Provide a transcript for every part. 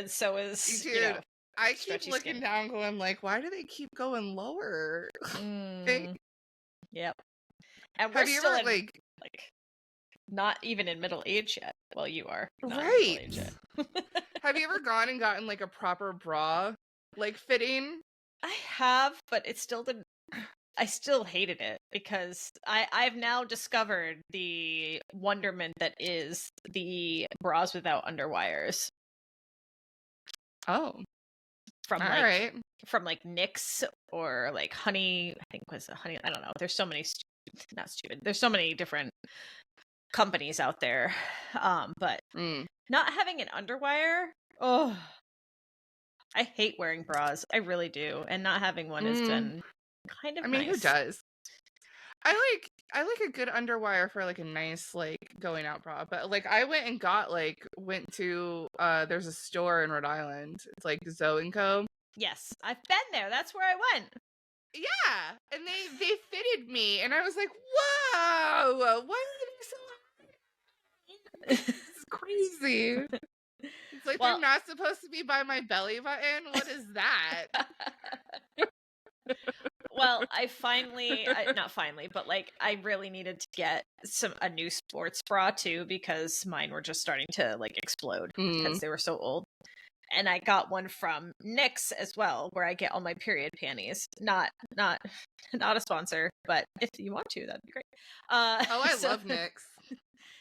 and so is, Dude, I keep stretchy looking skin. down going like, why do they keep going lower? Yep. And we're Have you still ever, in, like, not even in middle age yet. Well, you are not in right. middle age yet. Have you ever gone and gotten, like, a proper bra, like, fitting? I have, but I still hated it because I've now discovered the wonderment that is the bras without underwires. Oh, From all like right. from like NYX or like Honey, I think was a Honey, I don't know. There's so many not stupid. There's so many different companies out there. But not having an underwire, oh, I hate wearing bras. I really do. And not having one has been kind of I mean, nice. who does? I like a good underwire for like a nice like going out bra, but like I went to there's a store in Rhode Island. It's like Zoe & Co. Yes, I've been there. That's where I went. Yeah, and they fitted me, and I was like, whoa, why are they so? This is crazy. It's like they're not supposed to be by my belly button. What is that? Well, not finally, but like I really needed to get a new sports bra too because mine were just starting to like explode because they were so old. And I got one from NYX as well, where I get all my period panties. Not a sponsor, but if you want to, that'd be great. I love NYX.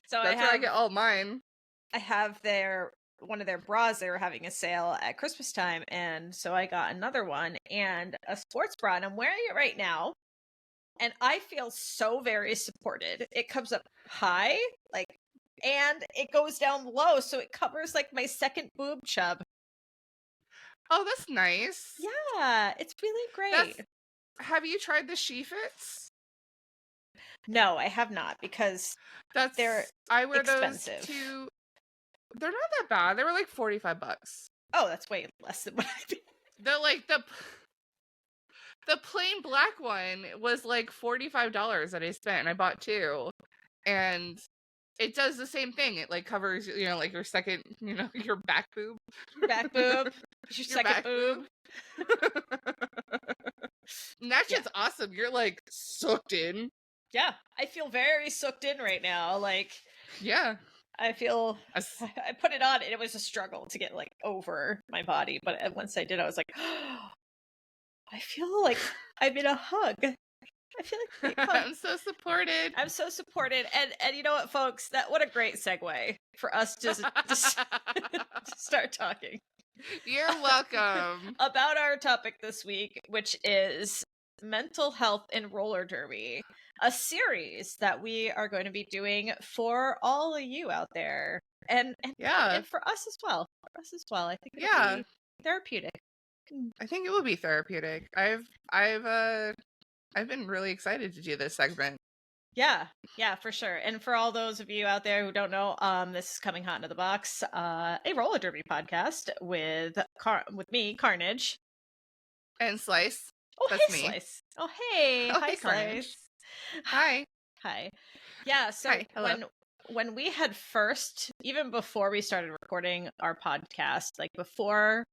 So that's where I get all mine. I have one of their bras. They were having a sale at Christmas time, and so I got another one and a sports bra, and I'm wearing it right now. And I feel so very supported. It comes up high, and it goes down low, so it covers like my second boob chub. Oh, that's nice. Yeah, it's really great. Have you tried the She Fits? No, I have not because I wear expensive. those too. They're not that bad. They were like $45. Oh, that's way less than what I did. They're like the plain black one was like $45 that I spent, and I bought two, and it does the same thing. It like covers, like your second, your back boob. Back boob. Your second boob. And that shit's awesome. You're like sucked in. Yeah, I feel very sucked in right now. Like, yeah. I put it on and it was a struggle to get like over my body. But once I did, I was like, oh, I feel like I'm in a hug. I feel like I'm so supported. I'm so supported. And you know what, folks? What a great segue for us to start talking. You're welcome. About our topic this week, which is mental health in roller derby, a series that we are going to be doing for all of you out there, and for us as well. I think it'll be therapeutic. I think it will be therapeutic. I've been really excited to do this segment. Yeah, for sure. And for all those of you out there who don't know, this is Coming Hot into the Box, a roller derby podcast with me, Carnage, and Slice. Oh, that's hey, me. Slice. Oh, hey, hi, Slice. Carnage. Hi. Hi. Yeah. So when we had first, even before we started recording our podcast, like before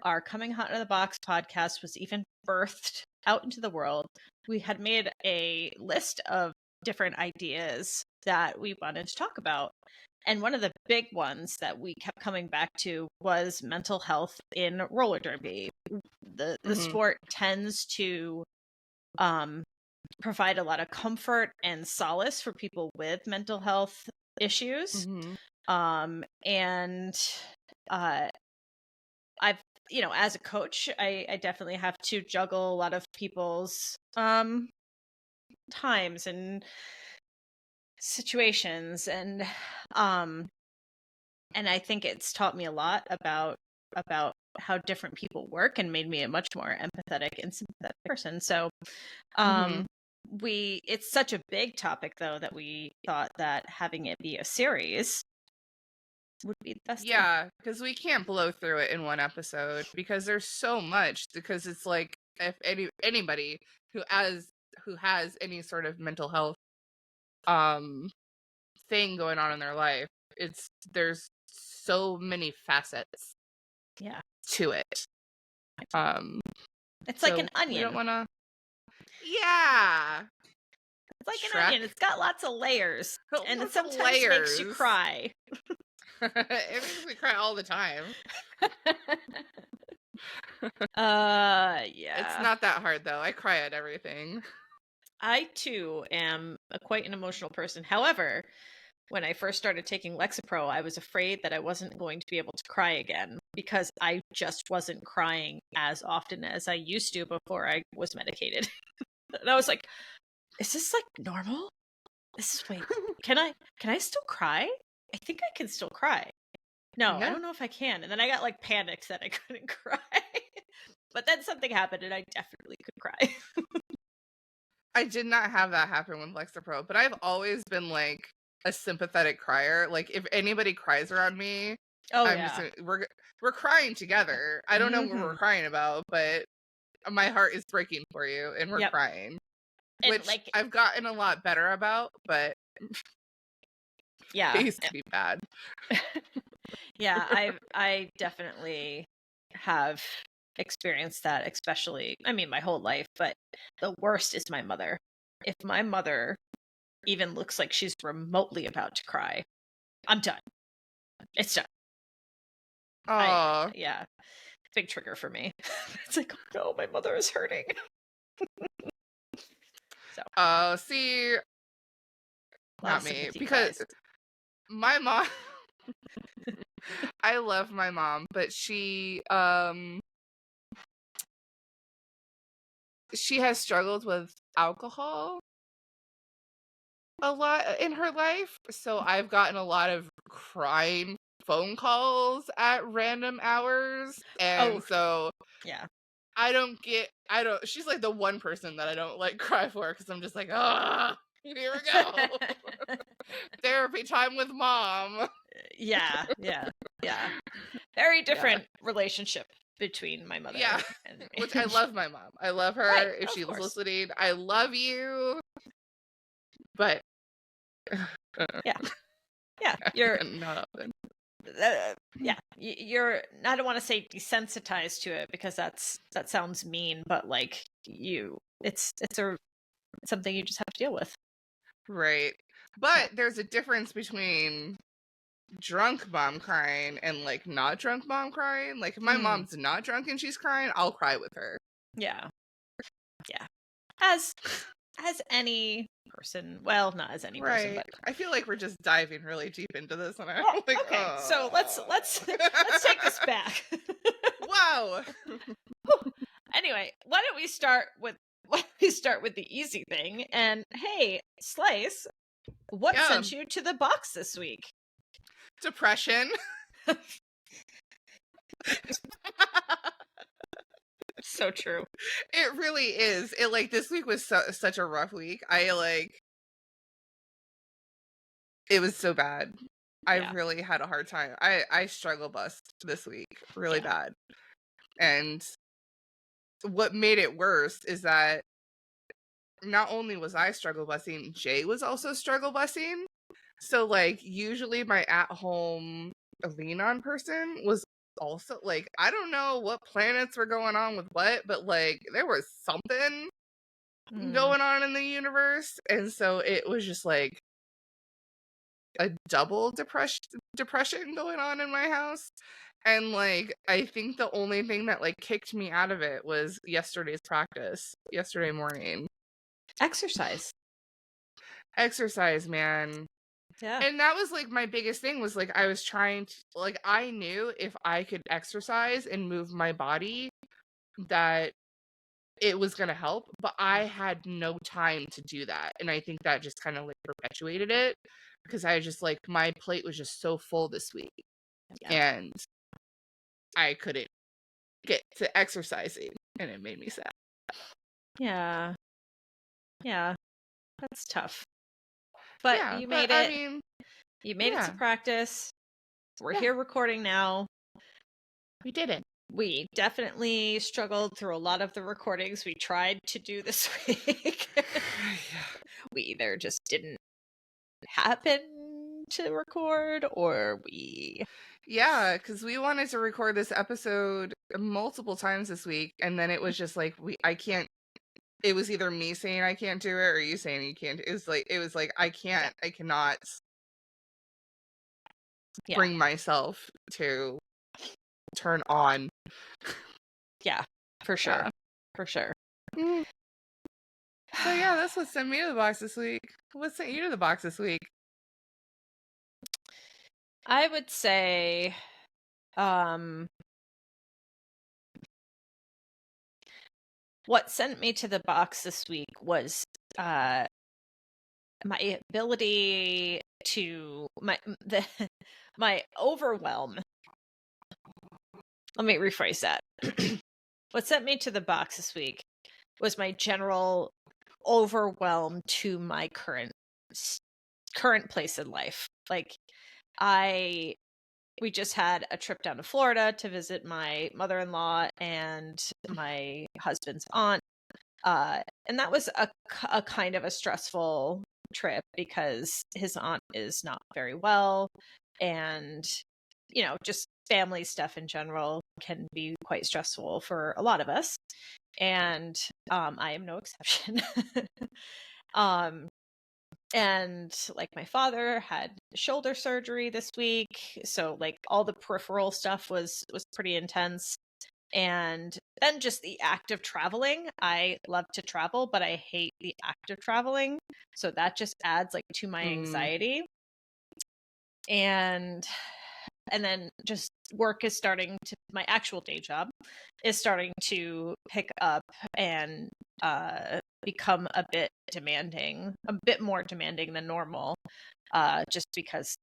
our Coming Hot into the Box podcast was even birthed out into the world, we had made a list of different ideas that we wanted to talk about. And one of the big ones that we kept coming back to was mental health in roller derby. The sport tends to provide a lot of comfort and solace for people with mental health issues. And I've, as a coach, I definitely have to juggle a lot of people's times and situations, and I think it's taught me a lot about how different people work and made me a much more empathetic and sympathetic person. So it's such a big topic though that we thought that having it be a series would be the best. Yeah, because we can't blow through it in one episode because there's so much, because it's like if anybody who has any sort of mental health thing going on in their life, there's so many facets Yeah. to it. It's like an onion. We don't want to. Yeah. It's like an onion. It's got lots of layers, and it sometimes makes you cry. It makes me cry all the time. Yeah. It's not that hard though. I cry at everything. I too am quite an emotional person. However, when I first started taking Lexapro, I was afraid that I wasn't going to be able to cry again because I just wasn't crying as often as I used to before I was medicated. And I was like, is this like normal? Wait, can I still cry? I think I can still cry. No, I don't know if I can. And then I got like panicked that I couldn't cry. But then something happened and I definitely could cry. I did not have that happen with Lexapro, but I've always been like a sympathetic crier. Like if anybody cries around me, we're crying together. I don't know what we're crying about, but my heart is breaking for you and we're crying. And which like, I've gotten a lot better about, but it used to be bad. Yeah, I definitely have experienced that, especially, I mean, my whole life, but the worst is my mother. If my mother even looks like she's remotely about to cry, I'm done. It's done. Yeah. Big trigger for me. It's like, oh no, my mother is hurting. See, not me, because my mom, I love my mom, but she has struggled with alcohol a lot in her life, so I've gotten a lot of crying phone calls at random hours, and so she's like the one person that I don't like cry for, because I'm just like, here we go. Therapy time with mom. Yeah. Very different relationship between my mother and me. Which I love my mom. I love her. Right, if she was listening, I love you. But you're not often. You're, I don't want to say desensitized to it because that sounds mean, but like it's something you just have to deal with. Right. But there's a difference between drunk mom crying and like not drunk mom crying. Like if my mom's not drunk and she's crying, I'll cry with her. Yeah. As any person, well, not as any person, but I feel like we're just diving really deep into this, and I'm like, okay, so let's take this back. Wow. Anyway, why don't we start with the easy thing? And hey, Slice, what sent you to the box this week? Depression. So true. It really is. It like this week was such a rough week. It was so bad. I really had a hard time. I struggle bust this week really bad. And what made it worse is that not only was I struggle busing, Jay was also struggle busing. So like usually my at-home lean on person was also like, I don't know what planets were going on with what, but like there was something going on in the universe, and so it was just like a double depression going on in my house. And like I think the only thing that like kicked me out of it was yesterday's practice, yesterday morning. Exercise, man. Yeah. And that was like my biggest thing was like I was trying to, like, I knew if I could exercise and move my body that it was going to help, but I had no time to do that. And I think that just kind of like perpetuated it, because I just like, my plate was just so full this week and I couldn't get to exercising, and it made me sad. Yeah, that's tough. But you made it. You made it to practice. We're here recording now. We did it. We definitely struggled through a lot of the recordings we tried to do this week. We either just didn't happen to record, or we... Yeah, because we wanted to record this episode multiple times this week, and then it was just like I can't. It was either me saying I can't do it or you saying you can't. It was like I can't. I cannot bring myself to turn on. Yeah, for sure. Yeah. For sure. Mm. So yeah, that's what sent me to the box this week. What sent you to the box this week? I would say, what sent me to the box this week was my ability to my overwhelm. Let me rephrase that. What sent me to the box this week was my general overwhelm to my current place in life. Like, we just had a trip down to Florida to visit my mother-in-law and my husband's aunt. And that was a kind of a stressful trip because his aunt is not very well, and just family stuff in general can be quite stressful for a lot of us, and I am no exception. And like, my father had shoulder surgery this week, so like all the peripheral stuff was pretty intense. And then just the act of traveling. I love to travel, but I hate the act of traveling. So that just adds like to my anxiety. And then just work is starting to, my actual day job is starting to pick up and become a bit more demanding than normal, just because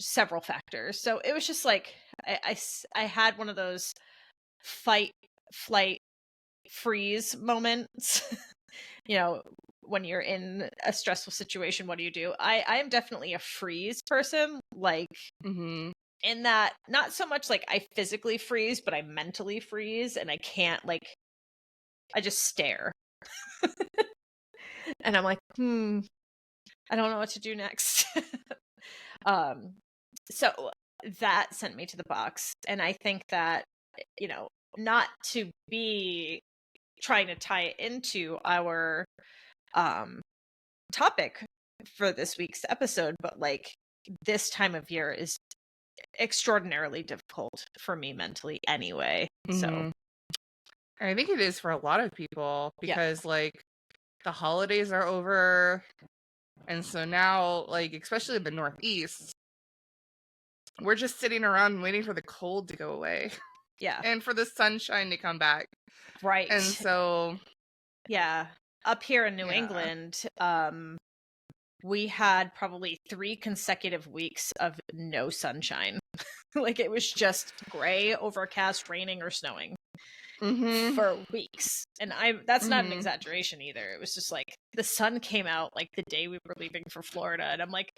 several factors. So it was just like, I had one of those fight, flight, freeze moments. When you're in a stressful situation, what do? I am definitely a freeze person, like, in that, not so much like I physically freeze, but I mentally freeze, and I can't, like, I just stare. And I'm like, I don't know what to do next. So that sent me to the box. And I think that, not to be trying to tie it into our topic for this week's episode, but like, this time of year is extraordinarily difficult for me mentally anyway. So I think it is for a lot of people, because like, the holidays are over, and so now, like, especially in the Northeast, we're just sitting around waiting for the cold to go away. Yeah. And for the sunshine to come back. Right. And so, yeah, up here in New England, we had probably 3 consecutive weeks of no sunshine. Like, it was just gray, overcast, raining, or snowing for weeks. And that's not an exaggeration either. It was just like, the sun came out like the day we were leaving for Florida, and I'm like,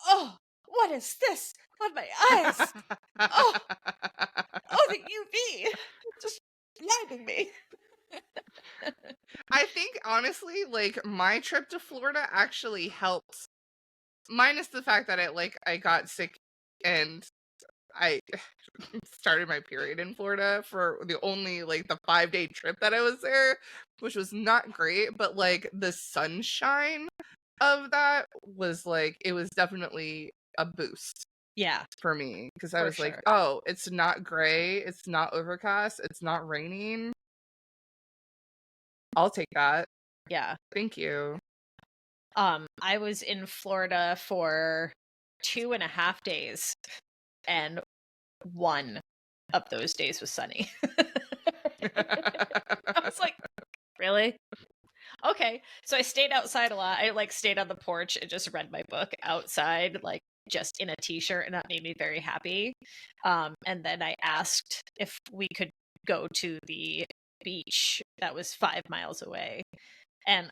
oh, what is this on my eyes? Oh, the UV, just blinding me. I think, honestly, like, my trip to Florida actually helped, minus the fact that I got sick and I started my period in Florida for the only, like, the 5-day trip that I was there, which was not great, but like, the sunshine of that was like, it was definitely a boost. Yeah, for me, because I was like, oh, it's not gray, it's not overcast, it's not raining. I'll take that. Yeah. Thank you. I was in Florida for 2.5 days, and 1 of those days was sunny. I was like, really? Okay. So I stayed outside a lot. I like stayed on the porch and just read my book outside, like just in a t-shirt, and that made me very happy. And then I asked if we could go to the beach that was 5 miles away. And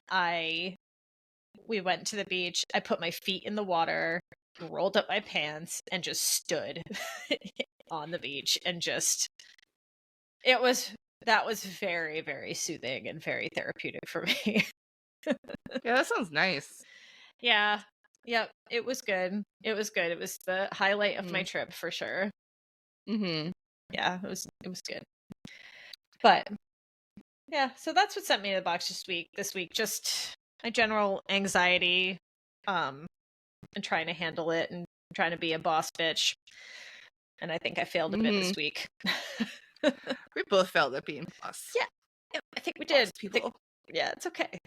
we went to the beach. I put my feet in the water, rolled up my pants, and just stood on the beach, and just, that was very, very soothing and very therapeutic for me. Yeah, that sounds nice. Yeah. Yep, it was good. It was good. It was the highlight of my trip for sure. Mm-hmm. Yeah, it was good. But yeah, so that's what sent me to the box this week. Just my general anxiety, and trying to handle it and trying to be a boss bitch. And I think I failed a bit this week. We both failed at being boss. Yeah, I think we did. People. Yeah, it's okay.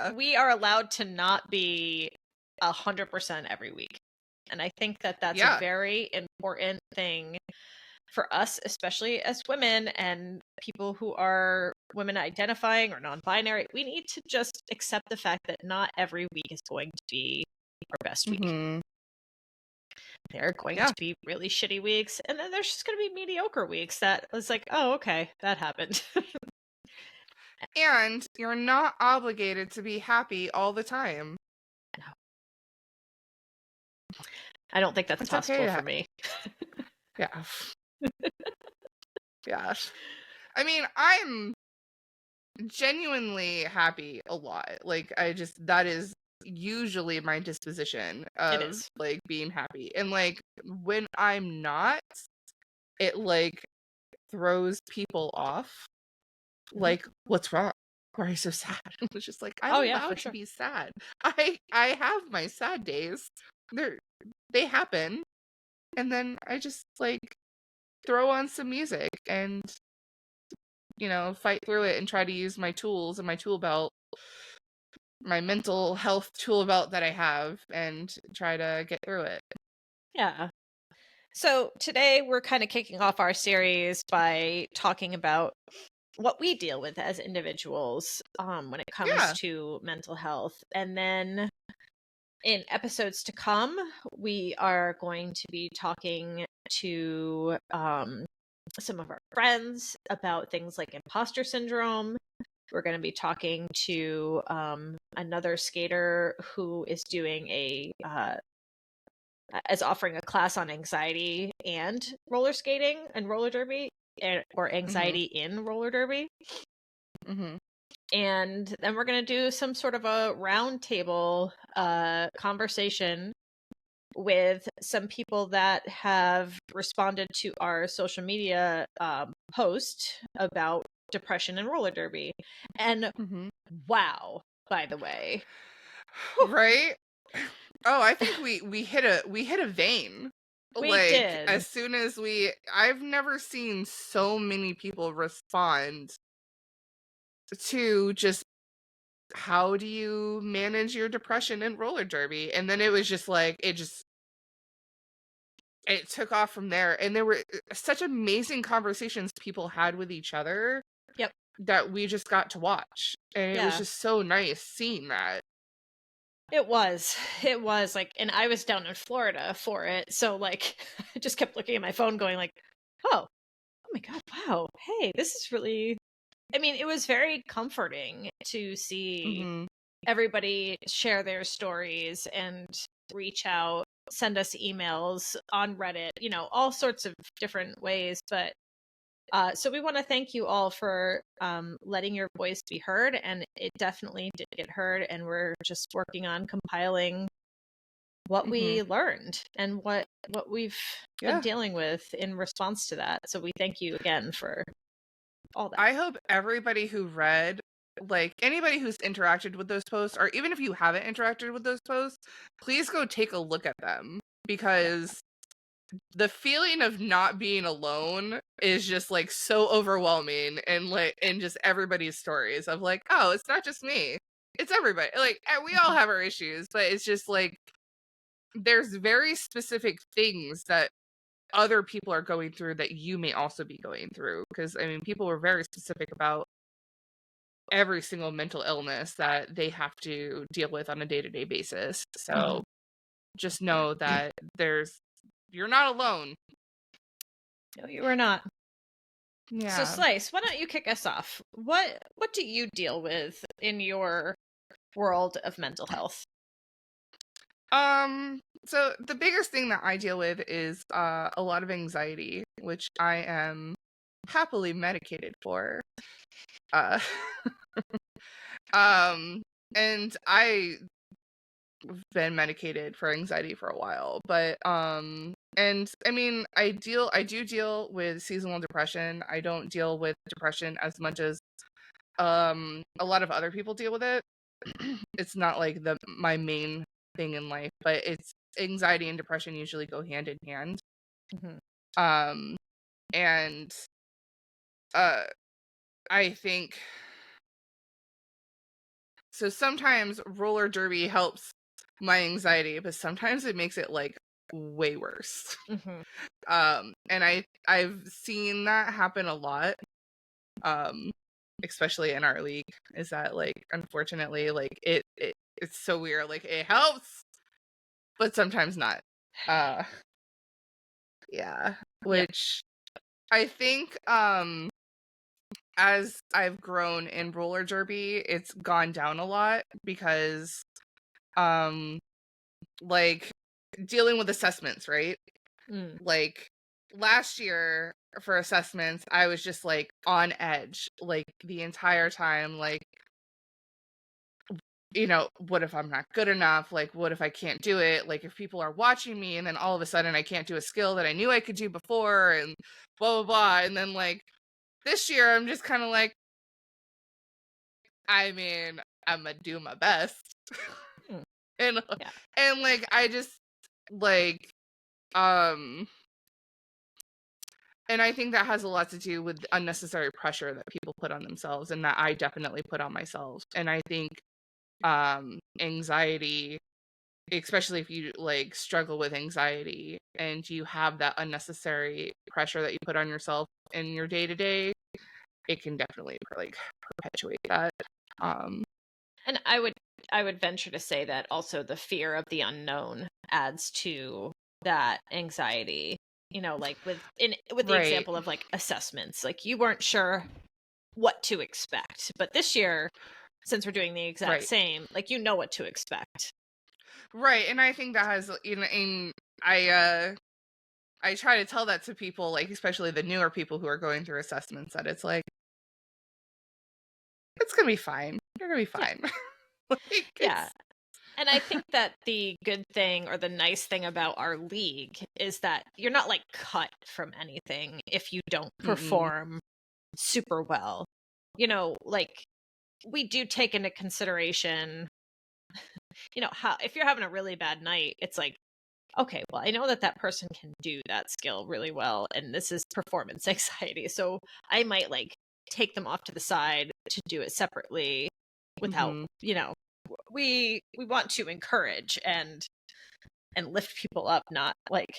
We are allowed to not be 100% every week. And I think that that's a very important thing for us, especially as women and people who are women identifying or non-binary. We need to just accept the fact that not every week is going to be our best week. There are going to be really shitty weeks, and then there's just going to be mediocre weeks that was like, oh, okay, that happened. And you're not obligated to be happy all the time. No. I don't think that's possible for me. Yeah. Yeah. I mean, I'm genuinely happy a lot. Like, that is usually my disposition of, like, being happy. And, like, when I'm not, it, like, throws people off. Like, what's wrong? Why are you so sad? It's just like, I'm allowed to be sad. I have my sad days. They happen. And then I just, like, throw on some music and, you know, fight through it and try to use my tools and my tool belt, my mental health tool belt that I have, and try to get through it. Yeah. So today we're kind of kicking off our series by talking about what we deal with as individuals when it comes to mental health. And then in episodes to come, we are going to be talking to some of our friends about things like imposter syndrome. We're going to be talking to another skater who is doing is offering a class on anxiety and roller skating and roller derby, or anxiety in roller derby. And then we're going to do some sort of a roundtable conversation with some people that have responded to our social media post about depression and roller derby. And wow, by the way. Right? Oh, I think we hit a vein. We like did. As soon as I've never seen so many people respond to just how do you manage your depression in roller derby, and then it was just like it took off from there, and there were such amazing conversations people had with each other. Yep. That we just got to watch, and it was just so nice seeing that. It was like, and I was down in Florida for it, so like I just kept looking at my phone going like, oh my god, wow, hey, this is really, I mean, it was very comforting to see everybody share their stories and reach out, send us emails on Reddit, you know, all sorts of different ways. But so we want to thank you all for letting your voice be heard, and it definitely did get heard, and we're just working on compiling what we learned and what we've been dealing with in response to that. So we thank you again for all that. I hope everybody who read, like anybody who's interacted with those posts, or even if you haven't interacted with those posts, please go take a look at them, because the feeling of not being alone is just like so overwhelming, and like in just everybody's stories of like, oh, it's not just me, it's everybody. Like, we all have our issues, but it's just like there's very specific things that other people are going through that you may also be going through, because I mean, people were very specific about every single mental illness that they have to deal with on a day-to-day basis. So just know that you're not alone. No, you are not. Yeah. So Slice, why don't you kick us off? What do you deal with in your world of mental health? So the biggest thing that I deal with is a lot of anxiety, which I am happily medicated for. And been medicated for anxiety for a while, but and I mean, I do deal with seasonal depression. I don't deal with depression as much as a lot of other people deal with it. It's not like my main thing in life, but it's anxiety and depression usually go hand in hand. Mm-hmm. And I think so sometimes roller derby helps my anxiety, but sometimes it makes it like way worse. Mm-hmm. And I've seen that happen a lot. Especially in our league, is that like unfortunately like it's so weird. Like it helps, but sometimes not. Yeah. Which I think as I've grown in roller derby, it's gone down a lot because like dealing with assessments, right? Like last year for assessments, I was just like on edge like the entire time, like, you know, what if I'm not good enough? Like, what if I can't do it? Like, if people are watching me and then all of a sudden I can't do a skill that I knew I could do before and blah, blah, blah. And then, like, this year I'm just kind of like, I mean, I'm gonna do my best. and, like, I just, like, and I think that has a lot to do with unnecessary pressure that people put on themselves and that I definitely put on myself. And I think, anxiety, especially if you like struggle with anxiety and you have that unnecessary pressure that you put on yourself in your day to day, it can definitely like perpetuate that. And I would venture to say that also the fear of the unknown adds to that anxiety. You know, like with the example of like assessments, like you weren't sure what to expect, but this year, since we're doing the exact same, like you know what to expect. Right, and I think that has, you know, I try to tell that to people, like especially the newer people who are going through assessments, that it's like, it's gonna be fine. You're gonna be fine. Yeah. And I think that the good thing or the nice thing about our league is that you're not like cut from anything if you don't perform super well. You know, like we do take into consideration, you know, how if you're having a really bad night, it's like, okay, well, I know that that person can do that skill really well, and this is performance anxiety. So I might like take them off to the side to do it separately without, you know, we want to encourage and lift people up, not like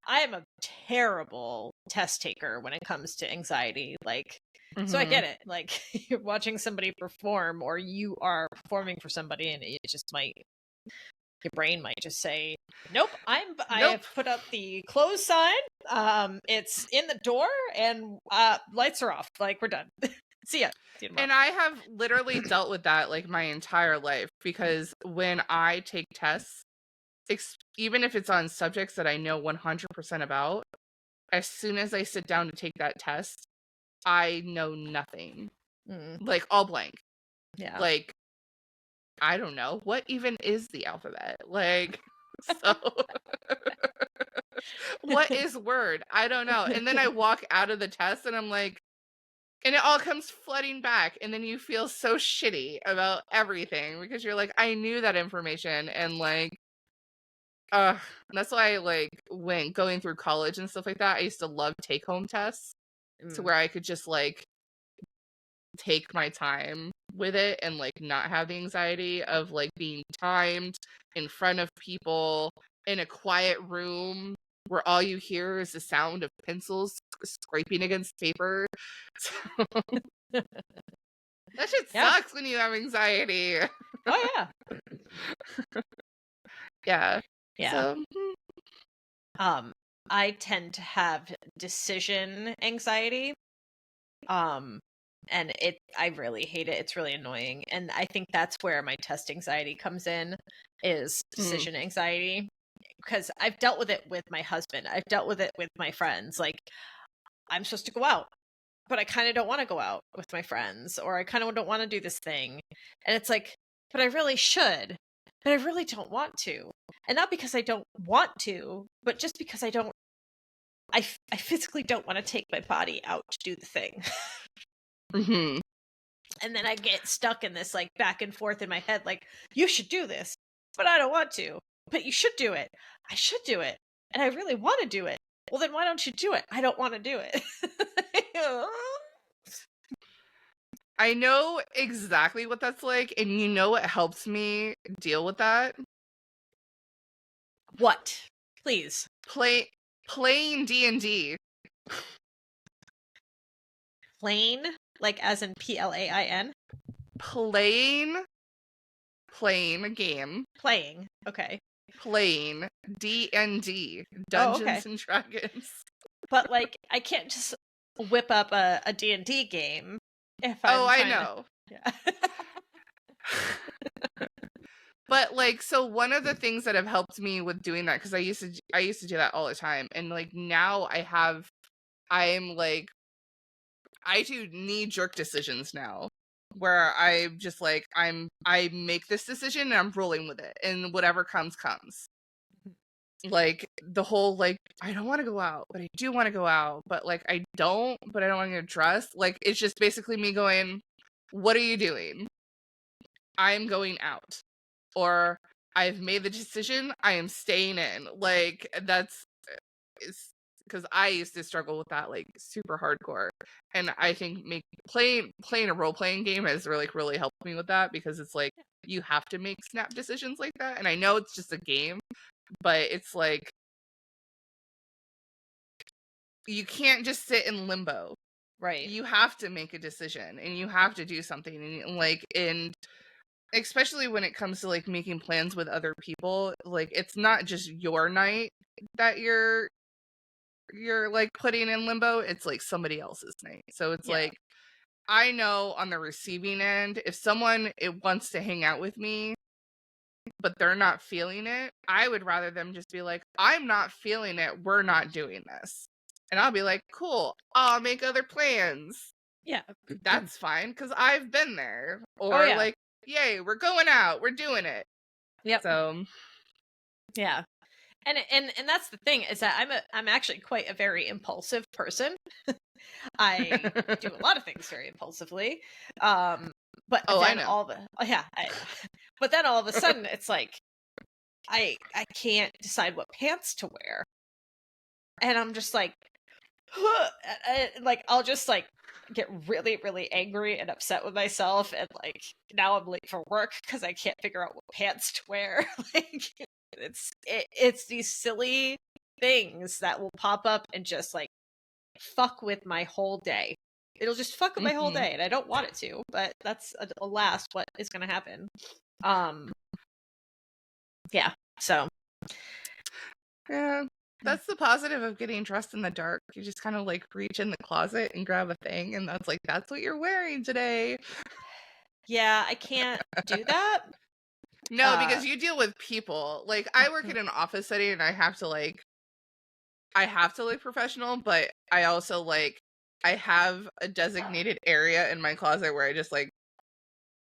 I am a terrible test taker when it comes to anxiety. Like, so I get it. Like, you're watching somebody perform, or you are performing for somebody, and it just might, your brain might just say, "Nope, I have put up the close sign. It's in the door, and lights are off. Like, we're done. See ya." And I have literally dealt with that like my entire life, because when I take tests, even if it's on subjects that I know 100% about, as soon as I sit down to take that test, I know nothing. Like all blank. Yeah. Like, I don't know. What even is the alphabet? Like, so what is word? I don't know. And then I walk out of the test and I'm like, and it all comes flooding back. And then you feel so shitty about everything because you're like, I knew that information. And like, that's why like when going through college and stuff like that, I used to love take home tests to where I could just like take my time with it and like not have the anxiety of like being timed in front of people in a quiet room where all you hear is the sound of pencils scraping against paper. That shit sucks when you have anxiety. Oh yeah. Yeah. So, I tend to have decision anxiety. And I really hate it. It's really annoying. And I think that's where my test anxiety comes in, is decision anxiety. Because I've dealt with it with my husband. I've dealt with it with my friends. Like, I'm supposed to go out, but I kind of don't want to go out with my friends, or I kind of don't want to do this thing. And it's like, but I really should. but I really don't want to. And not because I don't want to, but just because I physically don't want to take my body out to do the thing. Mm-hmm. And then I get stuck in this like back and forth in my head, like, you should do this, but I don't want to. But you should do it. I should do it. And I really want to do it. Well, then why don't you do it? I don't want to do it. I know exactly what that's like, and you know what helps me deal with that? What? Please. Playing D&D. Plain? Like as in Plain? Playing a game. Playing. Okay. Playing D&D. Dungeons and Dragons. But like, I can't just whip up a D&D game if I'm I know. Yeah. But like, so one of the things that have helped me with doing that, because I used to do that all the time, and like now I'm like, I do knee-jerk decisions now, where I just like I make this decision and I'm rolling with it, and whatever comes. Like the whole like, I don't want to go out, but I do want to go out, but like I don't want to get dressed. Like it's just basically me going, what are you doing? I'm going out. Or I've made the decision, I am staying in. Like that's because I used to struggle with that like super hardcore. And I think playing a role-playing game has really helped me with that, because it's like you have to make snap decisions like that. And I know it's just a game, but it's like you can't just sit in limbo. Right. You have to make a decision and you have to do something, and especially when it comes to like making plans with other people, like it's not just your night that you're like putting in limbo, it's like somebody else's night. So it's like, I know on the receiving end, if someone wants to hang out with me but they're not feeling it, I would rather them just be like, I'm not feeling it, we're not doing this. And I'll be like, cool, I'll make other plans. Yeah. That's fine, because I've been there. Or like, yay, we're going out, we're doing it. Yep. So yeah. And that's the thing, is that I'm actually quite a very impulsive person. I do a lot of things very impulsively. But then but then all of a sudden it's like I can't decide what pants to wear. And I'm just like, like I'll just like get really angry and upset with myself, and like now I'm late for work because I can't figure out what pants to wear. Like it's these silly things that will pop up and just like fuck with my whole day. It'll just fuck with my whole day, and I don't want it to, but that's alas what is going to happen. Yeah. So. Yeah. That's the positive of getting dressed in the dark. You just kind of like reach in the closet and grab a thing, and that's what you're wearing today. Yeah, I can't do that. No, because you deal with people. Like I work in an office setting and I have to look professional, but I also like I have a designated area in my closet where I just like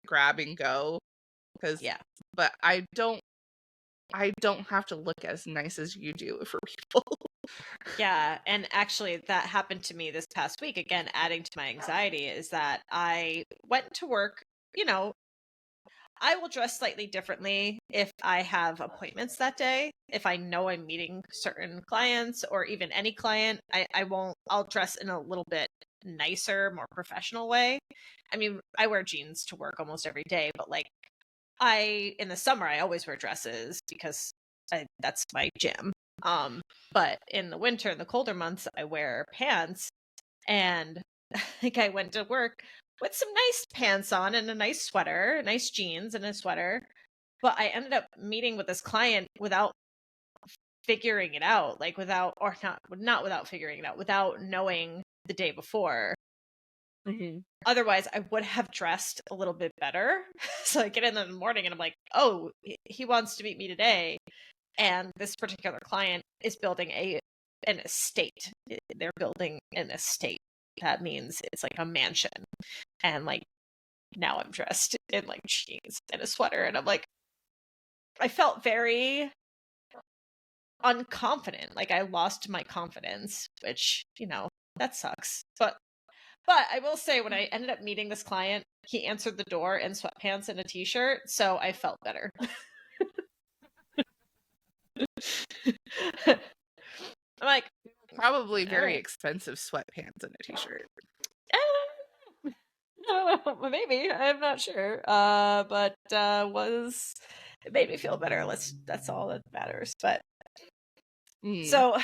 grab and go. But I don't have to look as nice as you do for people. Yeah, and actually that happened to me this past week, again adding to my anxiety, is that I went to work, I will dress slightly differently if I have appointments that day. If I know I'm meeting certain clients or even any client, I'll dress in a little bit nicer, more professional way. I mean, I wear jeans to work almost every day, but like in the summer, I always wear dresses because that's my gym. But in the winter, in the colder months, I wear pants. And like I went to work with some nice pants on and a nice sweater, nice jeans and a sweater. But I ended up meeting with this client without figuring it out, like not without figuring it out, without knowing the day before. Mm-hmm. Otherwise, I would have dressed a little bit better. So I get in the morning and I'm like, oh, he wants to meet me today. And this particular client is building an estate. They're building an estate. That means it's like a mansion. And like now I'm dressed in like jeans and a sweater, and I'm like, I felt very unconfident. Like I lost my confidence, which, that sucks. But I will say, when I ended up meeting this client, he answered the door in sweatpants and a t-shirt, so I felt better. I'm like, probably very expensive sweatpants and a t-shirt. I don't know, maybe, I'm not sure. But it made me feel better. That's all that matters. But so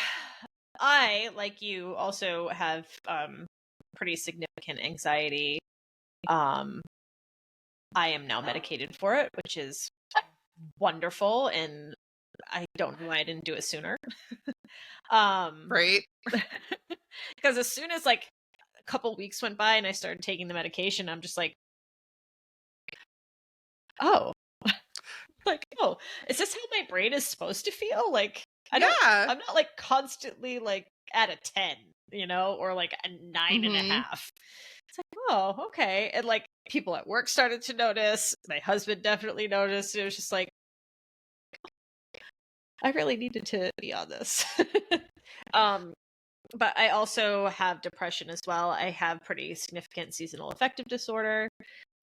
I, like you, also have pretty significant anxiety. I am now medicated for it, which is wonderful, and I don't know why I didn't do it sooner. Right? Because as soon as like a couple weeks went by and I started taking the medication, I'm just like, oh, like, oh, is this how my brain is supposed to feel? Like, I'm not like constantly like at a 10, or like a 9.5. It's like, oh, okay. And like people at work started to notice. My husband definitely noticed. It was just like, I really needed to be on this. But I also have depression as well. I have pretty significant seasonal affective disorder.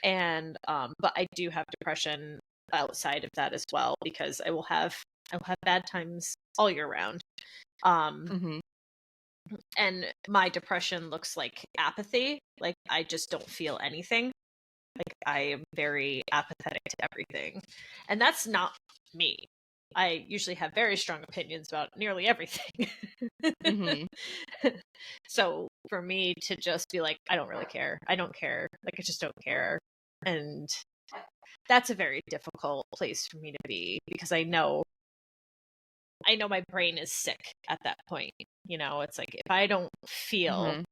And but I do have depression outside of that as well, because I will have bad times all year round. And my depression looks like apathy. Like I just don't feel anything. Like I am very apathetic to everything. And that's not me. I usually have very strong opinions about nearly everything. So for me to just be like, I don't really care. I don't care. Like I just don't care. And that's a very difficult place for me to be, because I know my brain is sick at that point. It's like, if I don't feel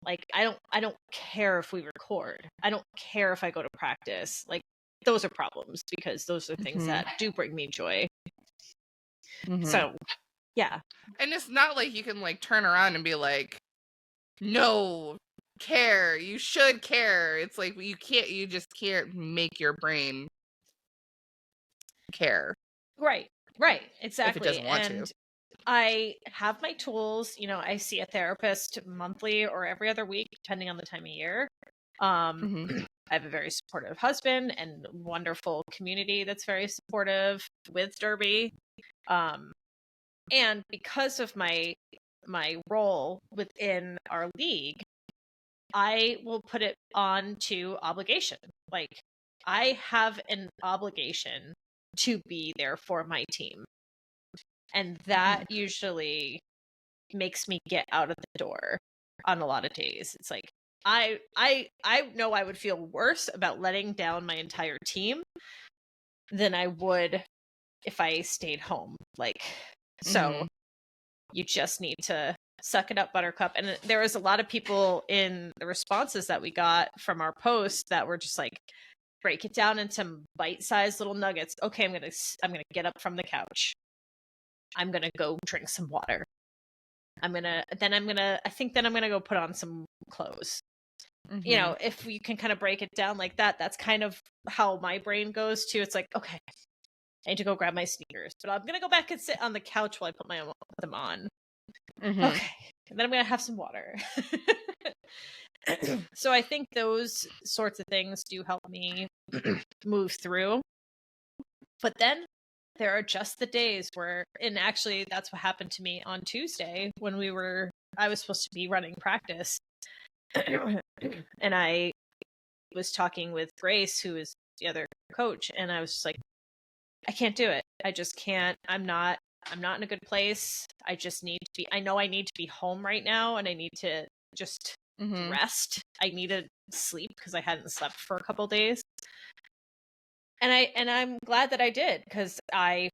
like, I don't care if we record. I don't care if I go to practice. Like those are problems, because those are things that do bring me joy. So, yeah. And it's not like you can like turn around and be like, no, care. You should care. It's like you just can't make your brain care. Right. Exactly. If it doesn't want to. I have my tools. I see a therapist monthly or every other week, depending on the time of year. I have a very supportive husband and wonderful community that's very supportive with Derby. And because of my role within our league, I will put it on to obligation. Like I have an obligation to be there for my team. And that usually makes me get out of the door on a lot of days. It's like, I know I would feel worse about letting down my entire team than I would if I stayed home. Like, so you just need to suck it up, Buttercup. And there was a lot of people in the responses that we got from our post that were just like, break it down into bite-sized little nuggets. Okay, I'm gonna get up from the couch. I'm gonna go drink some water. I'm gonna go put on some clothes. If you can kind of break it down like that, that's kind of how my brain goes too. It's like, okay, I need to go grab my sneakers, but I'm gonna go back and sit on the couch while I put them on. Okay, and then I'm gonna have some water. So I think those sorts of things do help me move through. But then there are just the days where, and actually that's what happened to me on Tuesday when I was supposed to be running practice. And I was talking with Grace, who is the other coach, and I was just like, I can't do it. I just can't. I'm not in a good place. I just need to be, I know I need to be home right now, and I need to just rest. I need to sleep because I hadn't slept for a couple days. And I'm glad that I did, because I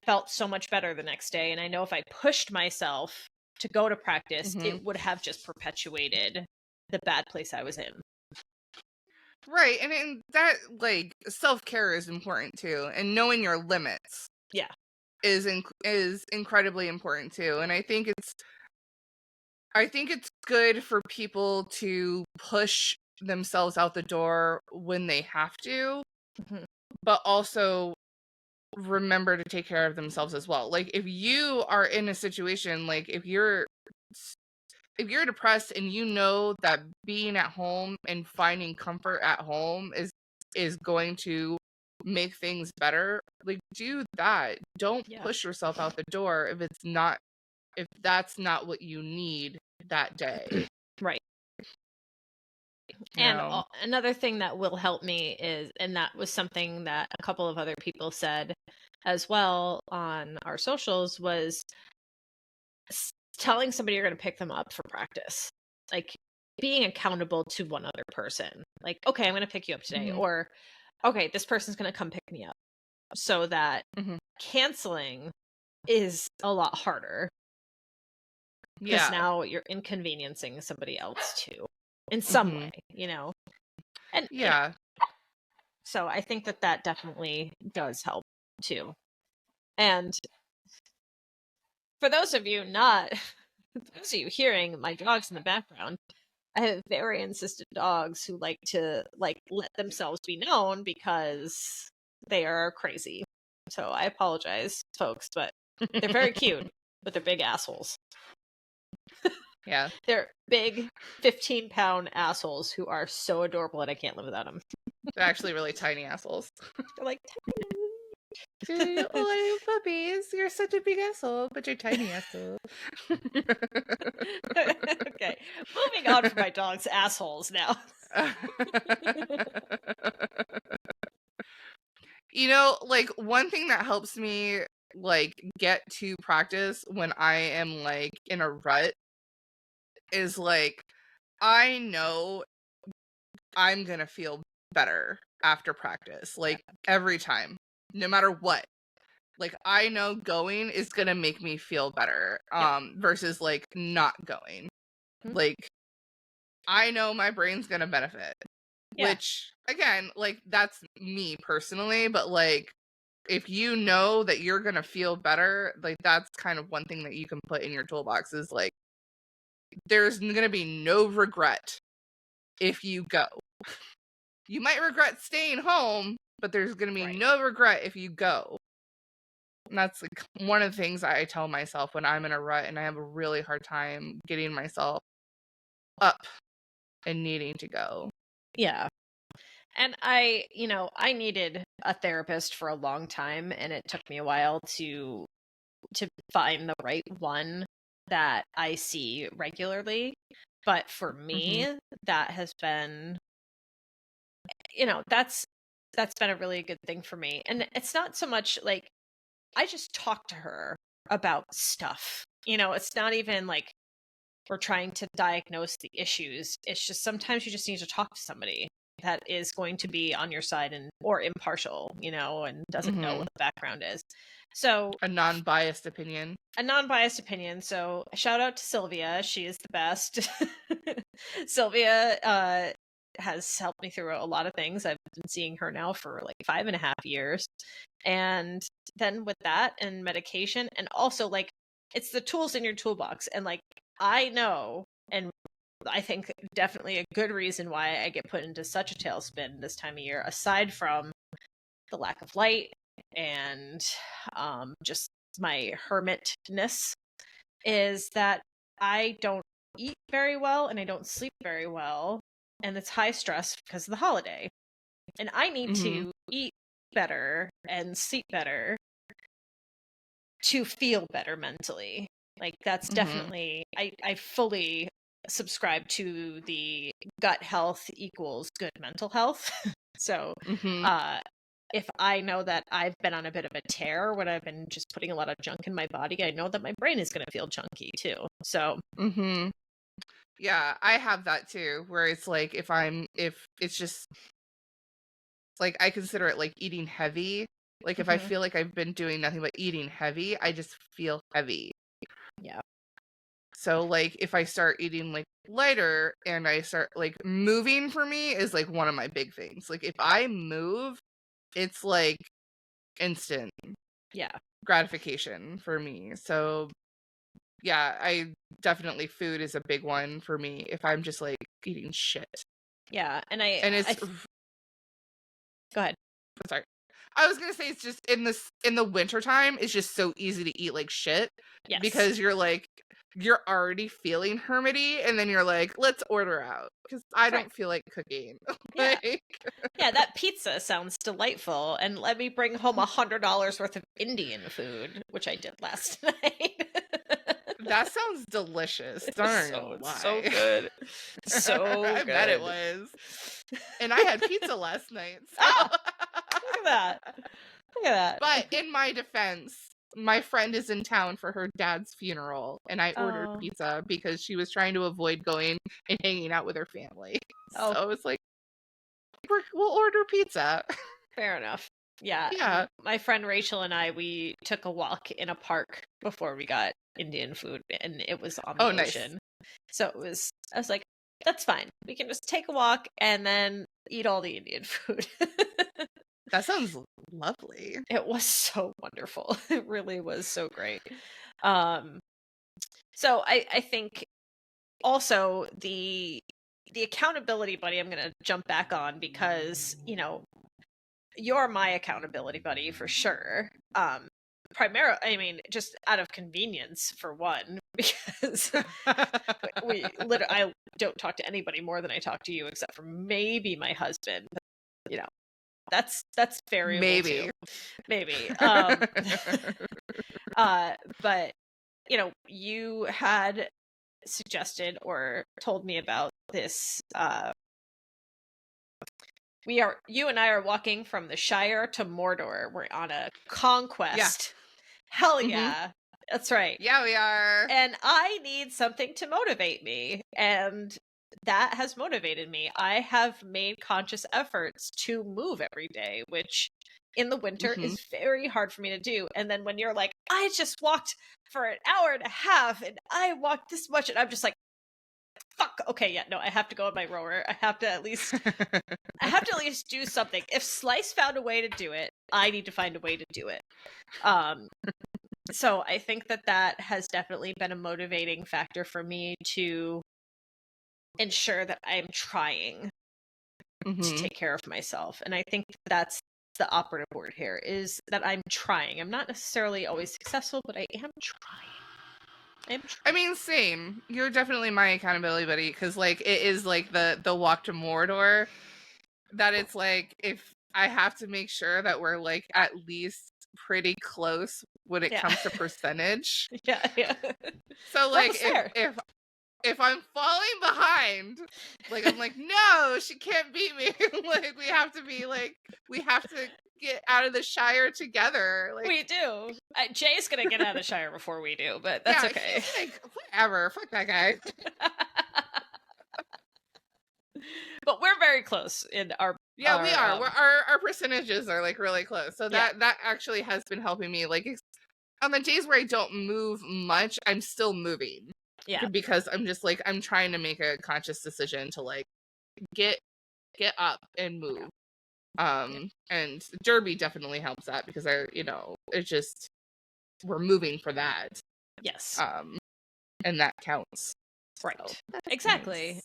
felt so much better the next day. And I know if I pushed myself to go to practice, it would have just perpetuated the bad place I was in. Right. And that, like, self-care is important too. And knowing your limits. Yeah. Is incredibly important too. And I think it's good for people to push themselves out the door when they have to, but also remember to take care of themselves as well. Like if you are in a situation, like if you're depressed and you know that being at home and finding comfort at home is going to make things better, like do that. Don't push yourself out the door if that's not what you need that day. Right. And another thing that will help me is, and that was something that a couple of other people said as well on our socials, was telling somebody you're going to pick them up for practice. Like being accountable to one other person. Like, okay, I'm going to pick you up today. Mm-hmm. Or, okay, this person's going to come pick me up. So that canceling is a lot harder. Because now you're inconveniencing somebody else too. In some way, you know? And so I think that definitely does help too. And for those of you hearing my dogs in the background, I have very insistent dogs who like to let themselves be known because they are crazy. So I apologize, folks, but they're very cute, but they're big assholes. Yeah. They're big 15-pound assholes who are so adorable and I can't live without them. They're actually really tiny assholes. They're like tiny. Oh, puppies. You're such a big asshole, but you're tiny asshole. Okay. Moving on from my dog's assholes now. You know, like one thing that helps me like get to practice when I am like in a rut is like I know I'm gonna feel better after practice, like every time, no matter what. Like I know going is gonna make me feel better, versus like not going. Like I know my brain's gonna benefit, which again, like that's me personally, but like if you know that you're gonna feel better, like that's kind of one thing that you can put in your toolbox is like there's gonna be no regret if you go. You might regret staying home, but there's gonna be no regret if you go. And that's like one of the things I tell myself when I'm in a rut and I have a really hard time getting myself up and needing to go. Yeah. And I needed a therapist for a long time, and it took me a while to find the right one that I see regularly. But for me, that has been, that's been a really good thing for me. And it's not so much like I just talk to her about stuff. It's not even like we're trying to diagnose the issues. It's just sometimes you just need to talk to somebody that is going to be on your side or impartial, and doesn't know what the background is. So a non-biased opinion. So shout out to Sylvia. She is the best. Sylvia has helped me through a lot of things. I've been seeing her now for like 5.5 years. And then with that and medication, and also like it's the tools in your toolbox. And like I know, and I think definitely a good reason why I get put into such a tailspin this time of year, aside from the lack of light and just my hermitness, is that I don't eat very well and I don't sleep very well, and it's high stress because of the holiday. And I need to eat better and sleep better to feel better mentally. Like that's definitely, I fully subscribe to the gut health equals good mental health. So if I know that I've been on a bit of a tear when I've been just putting a lot of junk in my body, I know that my brain is going to feel junky too. So yeah, I have that too, where it's like if it's just like I consider it like eating heavy. Like if I feel like I've been doing nothing but eating heavy, I just feel heavy. Yeah. So like if I start eating like lighter and I start like moving, for me is like one of my big things. Like if I move, it's like instant gratification for me. So yeah, I definitely, food is a big one for me if I'm just like eating shit. Yeah, and it's go ahead. Sorry. I was gonna say it's just in the wintertime, it's just so easy to eat like shit. Yes. Because you're already feeling hermity, and then you're like, let's order out. Because I don't feel like cooking. Yeah. Yeah, that pizza sounds delightful. And let me bring home $100 worth of Indian food, which I did last night. That sounds delicious. So good. So I bet it was. And I had pizza last night. So. Oh, look at that. But in my defense, my friend is in town for her dad's funeral, and I ordered pizza because she was trying to avoid going and hanging out with her family. So it's like, we'll order pizza. Fair enough. Yeah. Yeah. My friend Rachel and we took a walk in a park before we got Indian food, and it was on the ocean. Nice. So I was like, that's fine. We can just take a walk and then eat all the Indian food. That sounds lovely. It was so wonderful. It really was so great. So I think also the accountability buddy I'm going to jump back on because, you're my accountability buddy for sure. Primarily, I mean, just out of convenience for one, because I don't talk to anybody more than I talk to you, except for maybe my husband. But, that's variable too. Maybe. But you had suggested or told me about this. You and I are walking from the Shire to Mordor. We're on a conquest. Yeah. Hell yeah. That's right. Yeah, we are. And I need something to motivate me. And that has motivated me. I have made conscious efforts to move every day, which in the winter is very hard for me to do. And then when you're like, I just walked for an hour and a half and I walked this much, and I'm just like, fuck, okay, yeah, no, I have to go on my rower. I have to at least do something. If Slice found a way to do it, I need to find a way to do it. So I think that has definitely been a motivating factor for me to ensure that I'm trying to take care of myself. And I think that's the operative word here, is that I'm trying. I'm not necessarily always successful, but I am trying. I mean, same. You're definitely my accountability buddy, because like it is like the walk to Mordor, that it's like if I have to make sure that we're like at least pretty close when it comes to percentage. Yeah. So like if I'm falling behind, like I'm like, no, she can't beat me. Like we have to get out of the Shire together. Like we do. Jay's gonna get out of the Shire before we do, but that's okay. Like, whatever, fuck that guy. But we're very close in our. Yeah, we are. Our percentages are like really close. So that actually has been helping me. Like on the days where I don't move much, I'm still moving. Yeah. Because I'm just like, I'm trying to make a conscious decision to like get up and move. And Derby definitely helps that because it's just, we're moving for that. Yes. And that counts. Right. So exactly.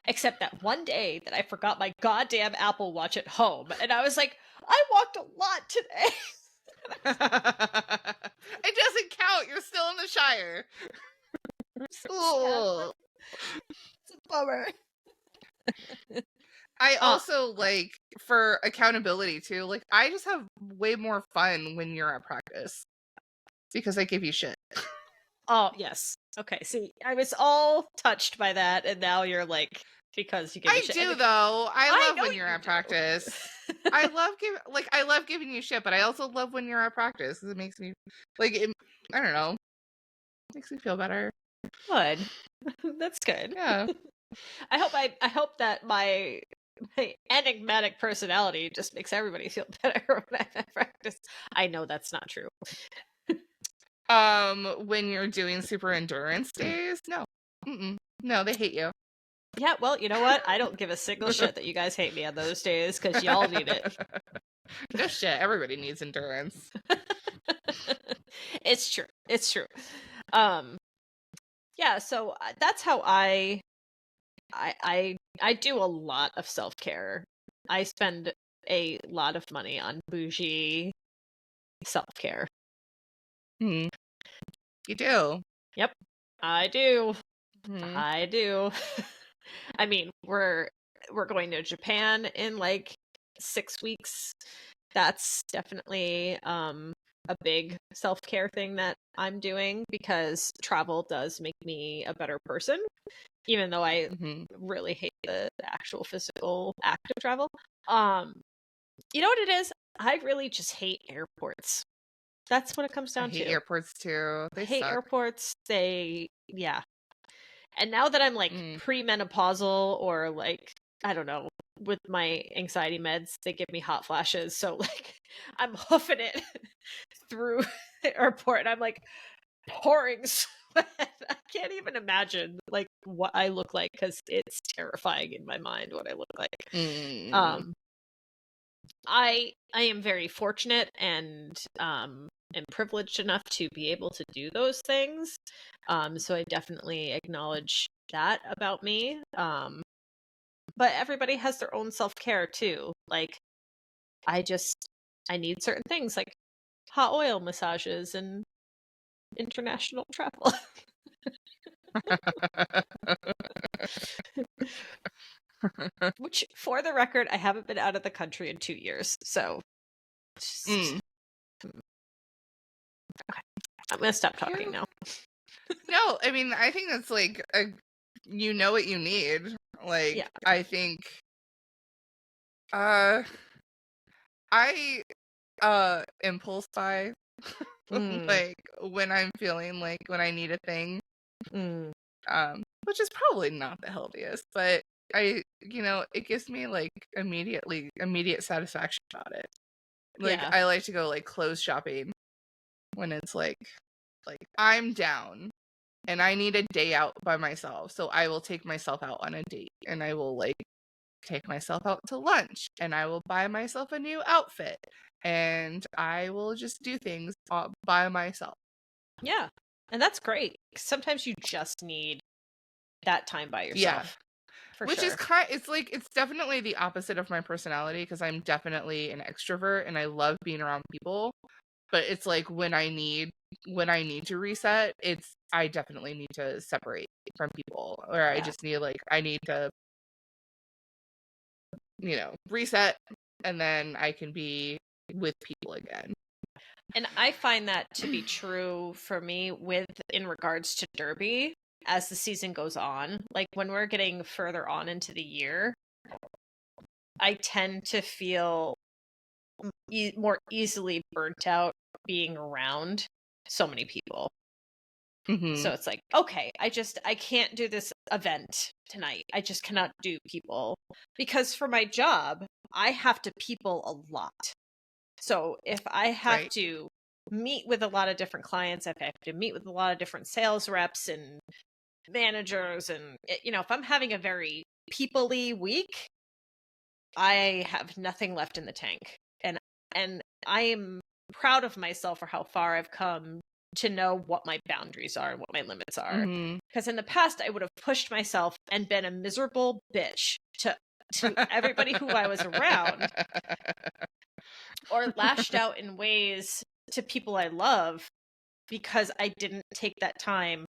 Except that one day that I forgot my goddamn Apple Watch at home, and I was like, I walked a lot today. It doesn't count. You're still in the Shire. Oh. It's a bummer. I also like, for accountability too, like I just have way more fun when you're at practice because I give you shit. Oh, yes. Okay, see, I was all touched by that, and now you're like, because you give me shit. I do, though. I love when you're at practice. I love giving you shit, but I also love when you're at practice because it makes me, like, I don't know, makes me feel better. Good. That's good. Yeah. I hope that my enigmatic personality just makes everybody feel better when I'm at practice. I know that's not true. When you're doing super endurance days, no. No, they hate you. Yeah, well, you know what? I don't give a single shit that you guys hate me on those days because y'all need it. No shit. Everybody needs endurance. It's true. Yeah, so that's how I do a lot of self-care. I spend a lot of money on bougie self-care. You do. Yep, I do. Mm-hmm. I do. I mean, we're going to Japan in like 6 weeks. That's definitely a big self-care thing that I'm doing, because travel does make me a better person, even though I really hate the actual physical act of travel. You know what it is? I really just hate airports. That's what it comes down I hate to. airports too. They hate suck. airports. Yeah. And now that I'm like premenopausal, or like, I don't know, with my anxiety meds, they give me hot flashes. So like I'm hoofing it through the airport and I'm like pouring sweat. I can't even imagine like what I look like, because it's terrifying in my mind what I look like. I am very fortunate and am privileged enough to be able to do those things. So I definitely acknowledge that about me. But everybody has their own self-care too. Like I need certain things like hot oil massages and international travel. Which, for the record, I haven't been out of the country in 2 years. So okay. I'm gonna stop talking now. No, I mean, I think that's like you know what you need. Like, yeah. I think I impulse buy like when I'm feeling like when I need a thing. Which is probably not the healthiest, but it gives me like immediate satisfaction about it. Like, yeah. I like to go like clothes shopping when it's like I'm down and I need a day out by myself. So I will take myself out on a date, and I will like take myself out to lunch, and I will buy myself a new outfit, and I will just do things by myself. Yeah. And that's great. Sometimes you just need that time by yourself. Yeah. Which is it's definitely the opposite of my personality, because I'm definitely an extrovert and I love being around people. But it's like when I need to reset, I definitely need to separate from people, or I just need I need to reset, and then I can be with people again. And I find that to be true for me in regards to Derby as the season goes on. Like when we're getting further on into the year, I tend to feel more easily burnt out being around so many people. So it's like, okay, I can't do this event tonight. I just cannot do people, because for my job, I have to people a lot. So if I have to meet with a lot of different clients, if I have to meet with a lot of different sales reps and managers, and if I'm having a very people-y week, I have nothing left in the tank. And I am proud of myself for how far I've come to know what my boundaries are and what my limits are. Because in the past, I would have pushed myself and been a miserable bitch to everybody who I was around, or lashed out in ways to people I love, because I didn't take that time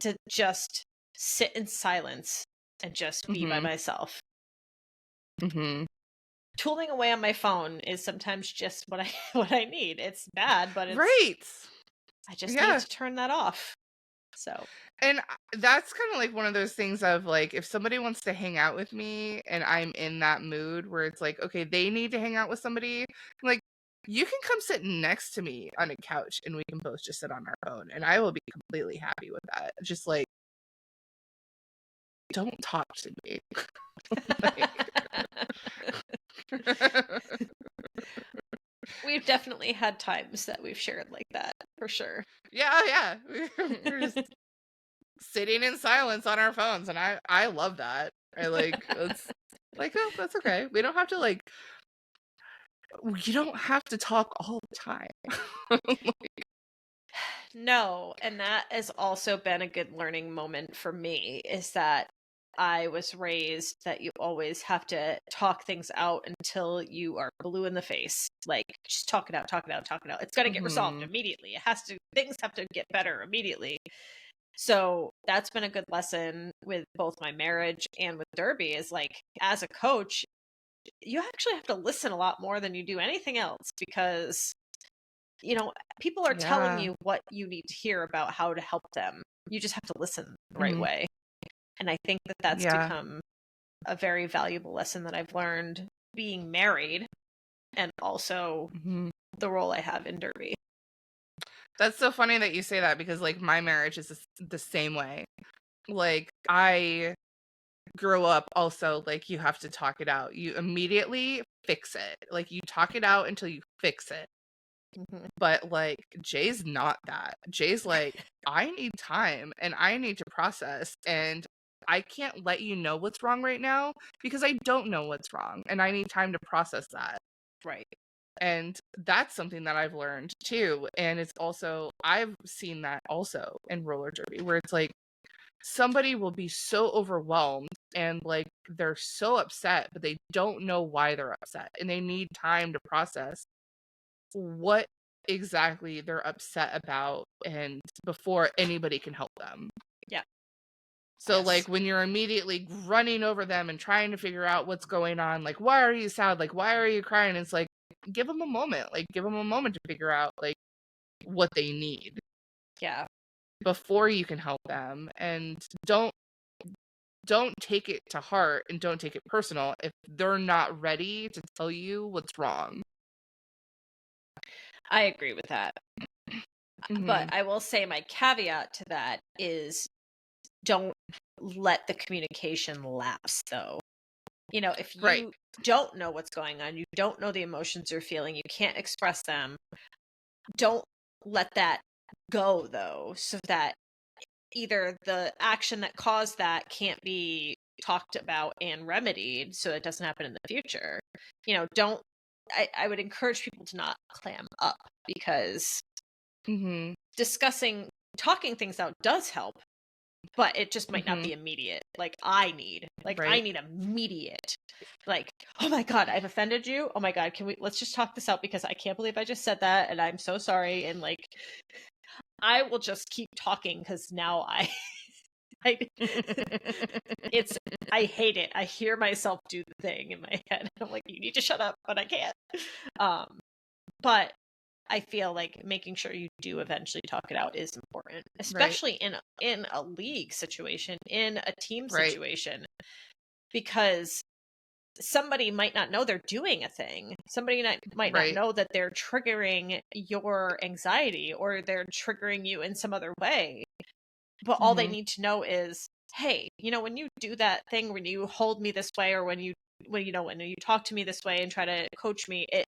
to just sit in silence and just be by myself. Tooling away on my phone is sometimes just what I need. It's bad, but it's I just need to turn that off. So, and that's kind of like one of those things of like, if somebody wants to hang out with me and I'm in that mood where it's like, okay, they need to hang out with somebody, like, you can come sit next to me on a couch and we can both just sit on our phone, and I will be completely happy with that. Just like, don't talk to me. We've definitely had times that we've shared like that, for sure. Yeah. We're just sitting in silence on our phones, and I love that. I like, it's like, oh, that's okay. We don't have to you don't have to talk all the time. No, and that has also been a good learning moment for me, is that I was raised that you always have to talk things out until you are blue in the face. Like, just talk it out, talk it out, talk it out. It's got to get resolved immediately. Things have to get better immediately. So that's been a good lesson with both my marriage and with Derby, is like, as a coach, you actually have to listen a lot more than you do anything else, because, you know, people are telling you what you need to hear about how to help them. You just have to listen the right way. And I think that that's become a very valuable lesson that I've learned being married, and also the role I have in Derby. That's so funny that you say that, because like my marriage is the same way. Like, I grew up also like, you have to talk it out. You immediately fix it. Like, you talk it out until you fix it. But like, Jay's not that. Jay's like, I need time and I need to process, and I can't let you know what's wrong right now because I don't know what's wrong and I need time to process that. Right. And that's something that I've learned too. And it's also, I've seen that also in roller derby, where it's like, somebody will be so overwhelmed and like, they're so upset, but they don't know why they're upset, and they need time to process what exactly they're upset about, and before anybody can help them. Yeah. So like, when you're immediately running over them and trying to figure out what's going on, like, why are you sad? Like, why are you crying? It's like, give them a moment. Like, give them a moment to figure out like what they need. Yeah. Before you can help them. And don't take it to heart and don't take it personal if they're not ready to tell you what's wrong. I agree with that. But I will say my caveat to that is, don't let the communication lapse, though. You know, if you don't know what's going on, you don't know the emotions you're feeling, you can't express them, don't let that go, though, so that either the action that caused that can't be talked about and remedied so it doesn't happen in the future. You know, I would encourage people to not clam up, because talking things out does help, but it just might not be immediate. Like, I need immediate, like, oh my God, I've offended you. Oh my God, let's just talk this out, because I can't believe I just said that, and I'm so sorry. And like, I will just keep talking, because now I hate it. I hear myself do the thing in my head. I'm like, you need to shut up, but I can't. But I feel like making sure you do eventually talk it out is important, especially in a league situation, in a team situation, because somebody might not know they're doing a thing. Somebody might not know that they're triggering your anxiety, or they're triggering you in some other way. But all they need to know is, hey, you know, when you do that thing, when you hold me this way, or when you talk to me this way and try to coach me, it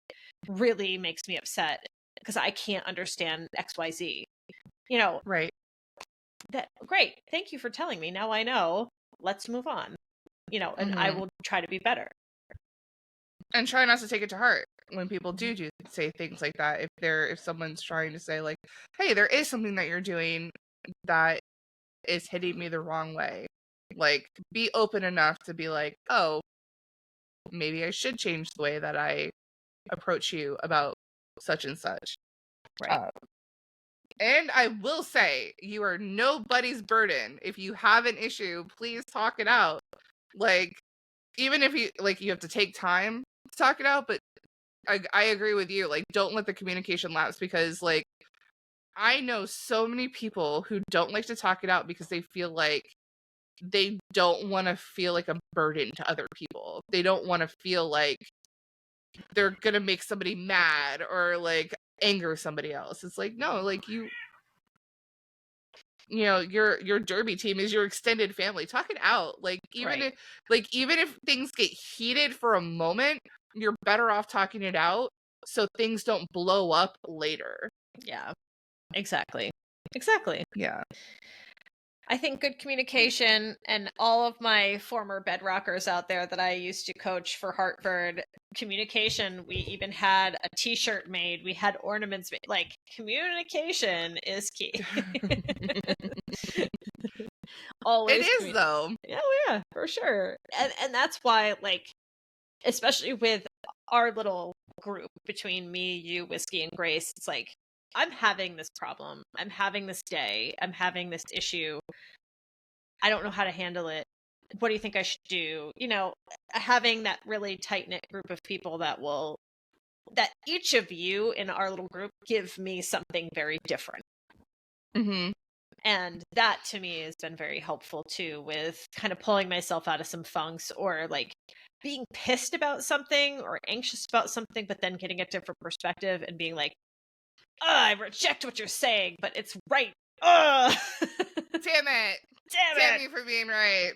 really makes me upset because I can't understand XYZ. You know, that great. Thank you for telling me. Now I know. Let's move on. You know, and I will try to be better. And try not to take it to heart when people do say things like that. If someone's trying to say like, hey, there is something that you're doing that is hitting me the wrong way. Like, be open enough to be like, oh, maybe I should change the way that I approach you about such and such. Right. And I will say, you are nobody's burden. If you have an issue, please talk it out. Like, even if you have to take time to talk it out, but I agree with you. Like, don't let the communication lapse, because like, I know so many people who don't like to talk it out because they feel like they don't want to feel like a burden to other people. They don't want to feel like they're gonna make somebody mad or like anger somebody else. It's like, no, like, you know, your derby team is your extended family. Talk it out. Like, even if things get heated for a moment, you're better off talking it out so things don't blow up later. Yeah. Exactly. Yeah. I think good communication, and all of my former bedrockers out there that I used to coach for Hartford, communication, we even had a t-shirt made, we had ornaments made. Like, communication is key. always. It is though. Yeah, for sure. And that's why, like, especially with our little group between me, you, Whiskey, and Grace, it's like, I'm having this problem. I'm having this day. I'm having this issue. I don't know how to handle it. What do you think I should do? You know, having that really tight-knit group of people that each of you in our little group give me something very different. Mm-hmm. And that to me has been very helpful too, with kind of pulling myself out of some funks, or like being pissed about something or anxious about something, but then getting a different perspective and being like, I reject what you're saying, but it's right. Damn it. Damn you for being right.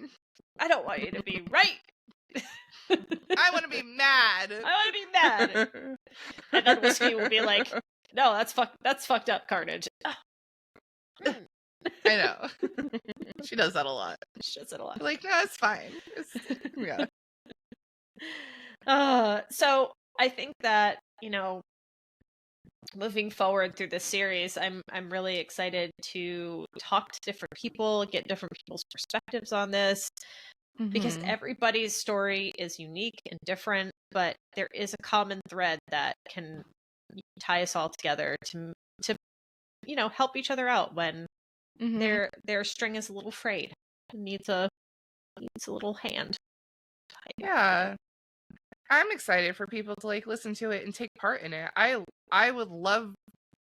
I don't want you to be right. I want to be mad. I want to be mad. And then Whiskey will be like, no, that's fucked up, Carnage. I know. She does that a lot. She does it a lot. Like, no, it's fine. Yeah. So I think that, you know, moving forward through this series, I'm really excited to talk to different people, get different people's perspectives on this, because everybody's story is unique and different, but there is a common thread that can tie us all together to you know, help each other out when their string is a little frayed. It needs a little hand. Yeah. I'm excited for people to like listen to it and take part in it. I would love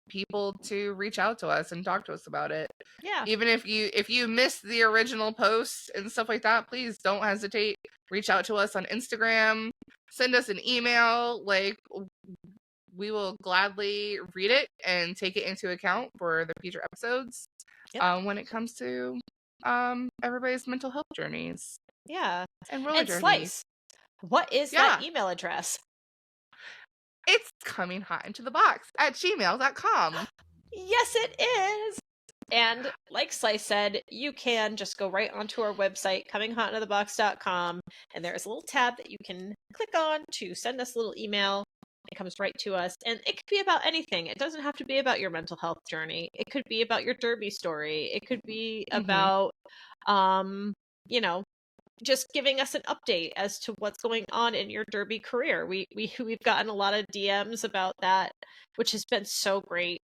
people to reach out to us and talk to us about it. Yeah. Even if you missed the original post and stuff like that, please don't hesitate. Reach out to us on Instagram, send us an email. Like, we will gladly read it and take it into account for the future episodes. Yep. When it comes to everybody's mental health journeys. Yeah. And roller journeys. Slice. What is that email address? It's cominghotintothebox@gmail.com. Yes, it is. And like Slice said, you can just go right onto our website, cominghotintothebox.com, and there's a little tab that you can click on to send us a little email. It comes right to us, and it could be about anything. It doesn't have to be about your mental health journey. It could be about your derby story. It could be about, you know, just giving us an update as to what's going on in your derby career. We've gotten a lot of DMs about that, which has been so great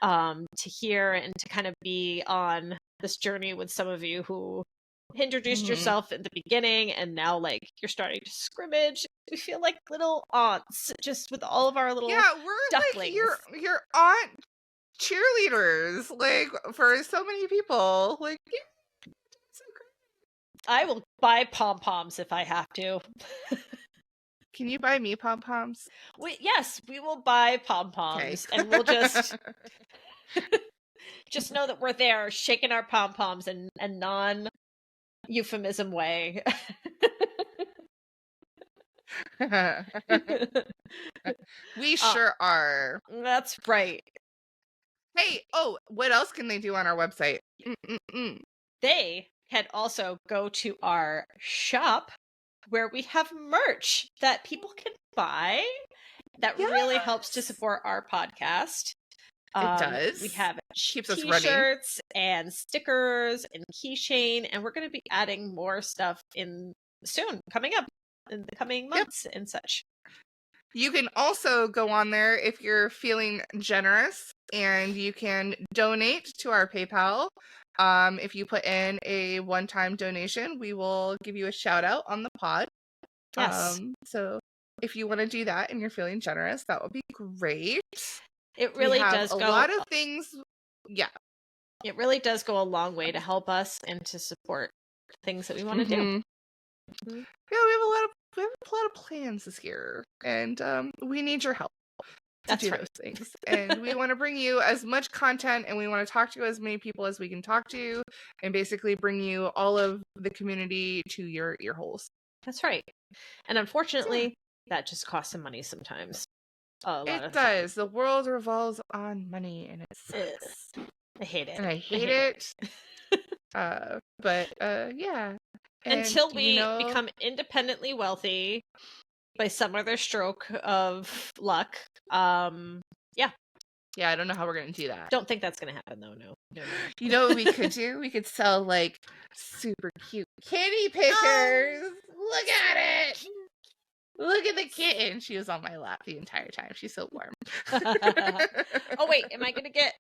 to hear, and to kind of be on this journey with some of you who introduced yourself at the beginning, and now like you're starting to scrimmage. We feel like little aunts, just with all of our little we're ducklings. Like your aunt cheerleaders, like, for so many people. Like, yeah. I will buy pom-poms if I have to. Can you buy me pom-poms? Yes, we will buy pom-poms. Okay. And we'll just just know that we're there shaking our pom-poms in a non-euphemism way. We sure are. That's right. Hey, what else can they do on our website? They can also go to our shop, where we have merch that people can buy that really helps to support our podcast. It does. We have keeps us running, t-shirts and stickers and keychain, and we're going to be adding more stuff coming up in the coming months and such. You can also go on there if you're feeling generous, and you can donate to our PayPal. If you put in a one-time donation, we will give you a shout out on the pod. Yes. So if you want to do that and you're feeling generous, that would be great. It really does go a lot of things. Yeah. It really does go a long way to help us and to support things that we want to do. Yeah, we have a lot of plans this year, and we need your help to do those things. And we want to bring you as much content, and we want to talk to as many people as we can talk to, and basically bring you all of the community to your ear holes. That's right. And unfortunately, that just costs some money sometimes. It does. The world revolves on money, and it sucks. I hate it. And I hate it. But yeah. And until we become independently wealthy by some other stroke of luck, Yeah, I don't know how we're going to do that. Don't think that's going to happen, though. No. You know what we could do? We could sell, like, super cute kitty pictures. Look at it. Look at the kitten. She was on my lap the entire time. She's so warm. Oh, wait. Am I going to get...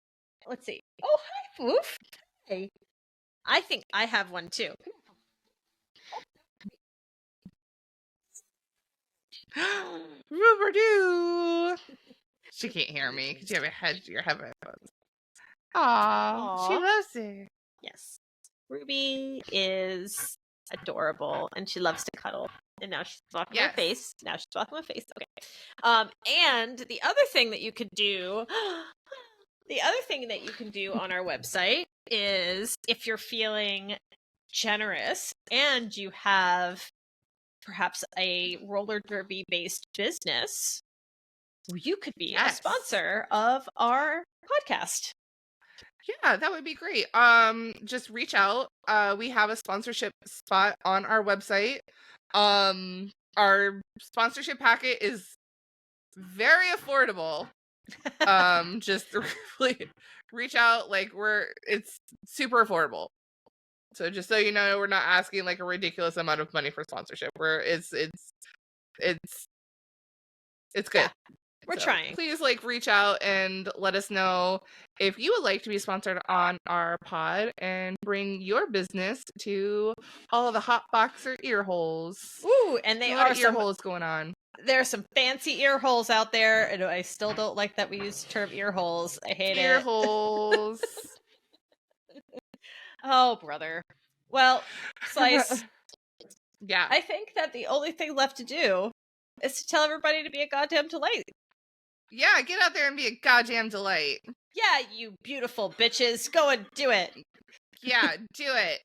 Let's see. Oh, hi, Woof. Hey. I think I have one, too. Rubber-doo. She can't hear me because you have your headphones. Aww, she loves it. Yes. Ruby is adorable, and she loves to cuddle. And now she's blocking my face. Okay. And the other thing that you could do... The other thing that you can do on our website is, if you're feeling generous and you have perhaps a roller derby based business, you could be a sponsor of our podcast. Yeah, that would be great. Just reach out. We have a sponsorship spot on our website. Our sponsorship packet is very affordable. Just really reach out. Like, it's super affordable. So just so you know, we're not asking like a ridiculous amount of money for sponsorship. It's good. Yeah, we're trying. Please reach out and let us know if you would like to be sponsored on our pod and bring your business to all of the hot boxer ear holes. Ooh, and they are ear holes going on. There are some fancy ear holes out there, and I still don't like that we use the term ear holes. I hate it. Ear holes. Oh, brother. Well, Slice. Yeah. I think that the only thing left to do is to tell everybody to be a goddamn delight. Yeah, get out there and be a goddamn delight. Yeah, you beautiful bitches. Go and do it. Yeah, do it.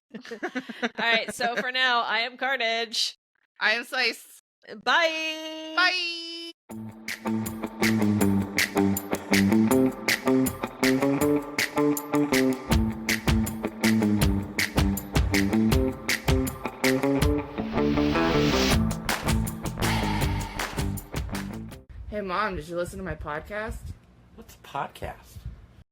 All right, so for now, I am Carnage. I am Slice. Bye. Bye. Hey, Mom, did you listen to my podcast? What's a podcast?